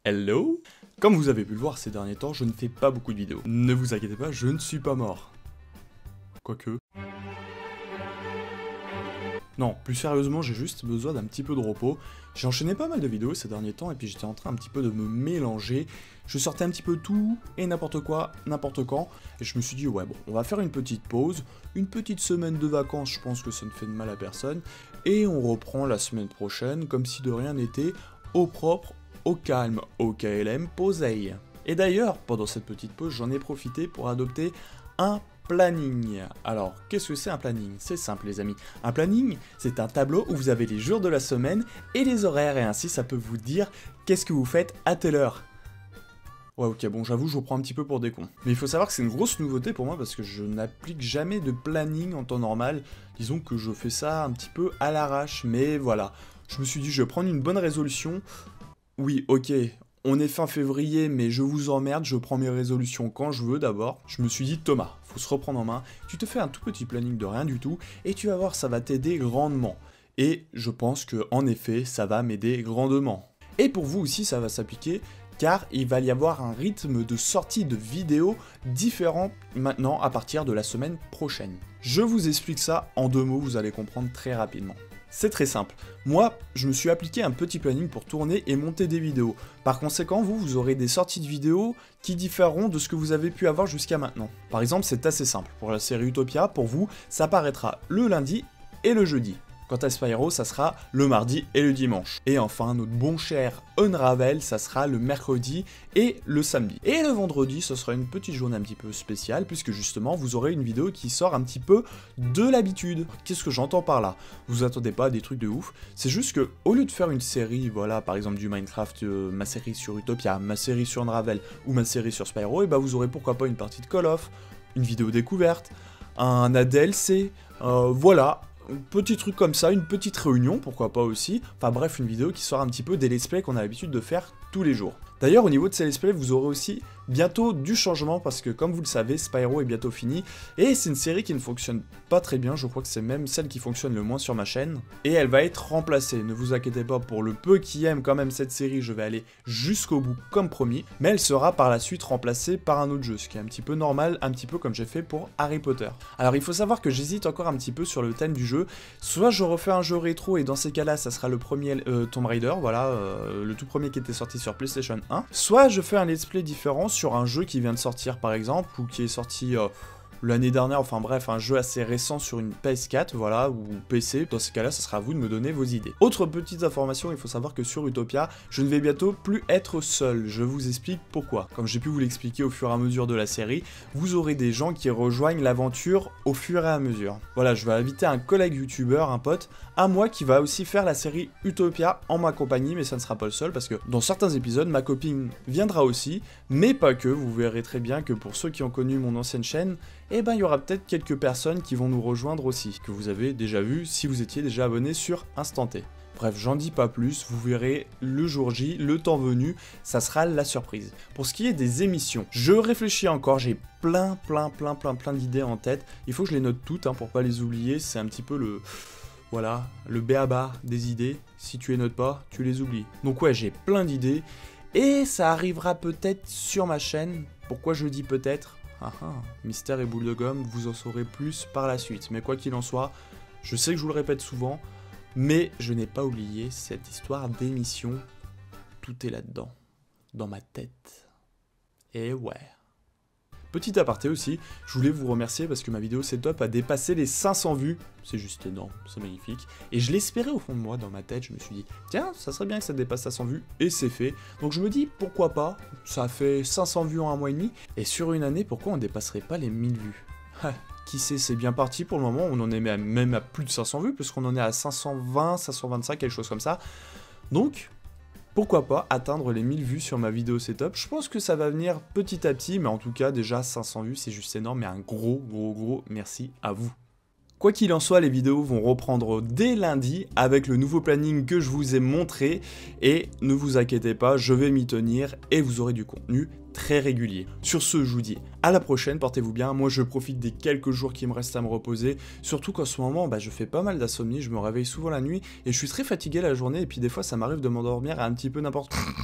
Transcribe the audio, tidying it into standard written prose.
Hello. Comme vous avez pu le voir ces derniers temps, je ne fais pas beaucoup de vidéos. Ne vous inquiétez pas, je ne suis pas mort. Quoique... Non, plus sérieusement, j'ai juste besoin d'un petit peu de repos. J'ai enchaîné pas mal de vidéos ces derniers temps et puis j'étais en train un petit peu de me mélanger. Je sortais un petit peu tout et n'importe quoi, n'importe quand. Et je me suis dit, ouais bon, on va faire une petite pause, une petite semaine de vacances, je pense que ça ne fait de mal à personne. Et on reprend la semaine prochaine, comme si de rien n'était, au propre, au calme, au KLM, poseille. Et d'ailleurs, pendant cette petite pause, j'en ai profité pour adopter un planning. Alors, qu'est-ce que c'est un planning? C'est simple les amis. Un planning, c'est un tableau où vous avez les jours de la semaine et les horaires, et ainsi ça peut vous dire qu'est-ce que vous faites à telle heure. Ouais ok, bon j'avoue je vous prends un petit peu pour des cons. Mais il faut savoir que c'est une grosse nouveauté pour moi parce que je n'applique jamais de planning en temps normal. Disons que je fais ça un petit peu à l'arrache, mais voilà. Je me suis dit je vais prendre une bonne résolution. Oui ok, on est fin février, mais je vous emmerde, je prends mes résolutions quand je veux d'abord. Je me suis dit, Thomas, faut se reprendre en main, tu te fais un tout petit planning de rien du tout, et tu vas voir, ça va t'aider grandement. Et je pense que, en effet, ça va m'aider grandement. Et pour vous aussi, ça va s'appliquer, car il va y avoir un rythme de sortie de vidéos différent maintenant à partir de la semaine prochaine. Je vous explique ça en 2 mots, vous allez comprendre très rapidement. C'est très simple. Moi, je me suis appliqué un petit planning pour tourner et monter des vidéos. Par conséquent, vous aurez des sorties de vidéos qui différeront de ce que vous avez pu avoir jusqu'à maintenant. Par exemple, c'est assez simple. Pour la série Utopia, pour vous, ça paraîtra le lundi et le jeudi. Quant à Spyro, ça sera le mardi et le dimanche. Et enfin, notre bon cher Unravel, ça sera le mercredi et le samedi. Et le vendredi, ce sera une petite journée un petit peu spéciale, puisque justement, vous aurez une vidéo qui sort un petit peu de l'habitude. Qu'est-ce que j'entends par là? Vous attendez pas à des trucs de ouf, c'est juste que, au lieu de faire une série, voilà, par exemple du Minecraft, ma série sur Utopia, ma série sur Unravel, ou ma série sur Spyro, et bah vous aurez pourquoi pas une partie de Call of, une vidéo découverte, un ADLC, voilà. Petit truc comme ça, une petite réunion, pourquoi pas aussi. Enfin bref, une vidéo qui sort un petit peu des let's play qu'on a l'habitude de faire tous les jours. D'ailleurs, au niveau de ces let's play, vous aurez aussi bientôt du changement parce que, comme vous le savez, Spyro est bientôt fini. Et c'est une série qui ne fonctionne pas très bien, je crois que c'est même celle qui fonctionne le moins sur ma chaîne. Et elle va être remplacée, ne vous inquiétez pas, pour le peu qui aime quand même cette série, je vais aller jusqu'au bout comme promis. Mais elle sera par la suite remplacée par un autre jeu, ce qui est un petit peu normal, un petit peu comme j'ai fait pour Harry Potter. Alors il faut savoir que j'hésite encore un petit peu sur le thème du jeu. Soit je refais un jeu rétro et dans ces cas-là, ça sera le premier Tomb Raider, voilà, le tout premier qui était sorti sur PlayStation 1. Soit je fais un let's play différent sur un jeu qui vient de sortir par exemple, ou qui est sorti l'année dernière, enfin bref, un jeu assez récent sur une PS4, voilà, ou PC. Dans ces cas-là, ça sera à vous de me donner vos idées. Autre petite information, il faut savoir que sur Utopia, je ne vais bientôt plus être seul. Je vous explique pourquoi. Comme j'ai pu vous l'expliquer au fur et à mesure de la série, vous aurez des gens qui rejoignent l'aventure au fur et à mesure. Voilà, je vais inviter un collègue youtubeur, un pote, à moi qui va aussi faire la série Utopia en ma compagnie, mais ça ne sera pas le seul, parce que dans certains épisodes, ma copine viendra aussi, mais pas que. Vous verrez très bien que pour ceux qui ont connu mon ancienne chaîne, eh ben il y aura peut-être quelques personnes qui vont nous rejoindre aussi, que vous avez déjà vu si vous étiez déjà abonné sur Instant T. Bref, j'en dis pas plus, vous verrez le jour J, le temps venu, ça sera la surprise. Pour ce qui est des émissions, je réfléchis encore, j'ai plein d'idées en tête. Il faut que je les note toutes pour pas les oublier, c'est un petit peu le... Voilà, le b.a.-ba des idées. Si tu les notes pas, tu les oublies. Donc ouais, j'ai plein d'idées, et ça arrivera peut-être sur ma chaîne. Pourquoi je dis peut-être? Mystère et boule de gomme, vous en saurez plus par la suite. Mais quoi qu'il en soit, je sais que je vous le répète souvent, mais je n'ai pas oublié cette histoire d'émission. Tout est là-dedans, dans ma tête. Et ouais. Petit aparté aussi, je voulais vous remercier parce que ma vidéo Setup a dépassé les 500 vues. C'est juste énorme, c'est magnifique. Et je l'espérais au fond de moi, dans ma tête, je me suis dit, tiens, ça serait bien que ça dépasse 500 vues, et c'est fait. Donc je me dis, pourquoi pas, ça a fait 500 vues en 1 mois et demi, et sur une année, pourquoi on dépasserait pas les 1000 vues? Qui sait, c'est bien parti pour le moment, on en est même à plus de 500 vues, puisqu'on en est à 520, 525, quelque chose comme ça. Donc... pourquoi pas atteindre les 1000 vues sur ma vidéo setup? Je pense que ça va venir petit à petit, mais en tout cas, déjà 500 vues, c'est juste énorme, et un gros merci à vous. Quoi qu'il en soit, les vidéos vont reprendre dès lundi avec le nouveau planning que je vous ai montré, et ne vous inquiétez pas, je vais m'y tenir, et vous aurez du contenu très régulier. Sur ce, je vous dis à la prochaine, portez-vous bien. Moi, je profite des quelques jours qui me restent à me reposer, surtout qu'en ce moment, je fais pas mal d'insomnie, je me réveille souvent la nuit, et je suis très fatigué la journée, et puis des fois, ça m'arrive de m'endormir à un petit peu n'importe où.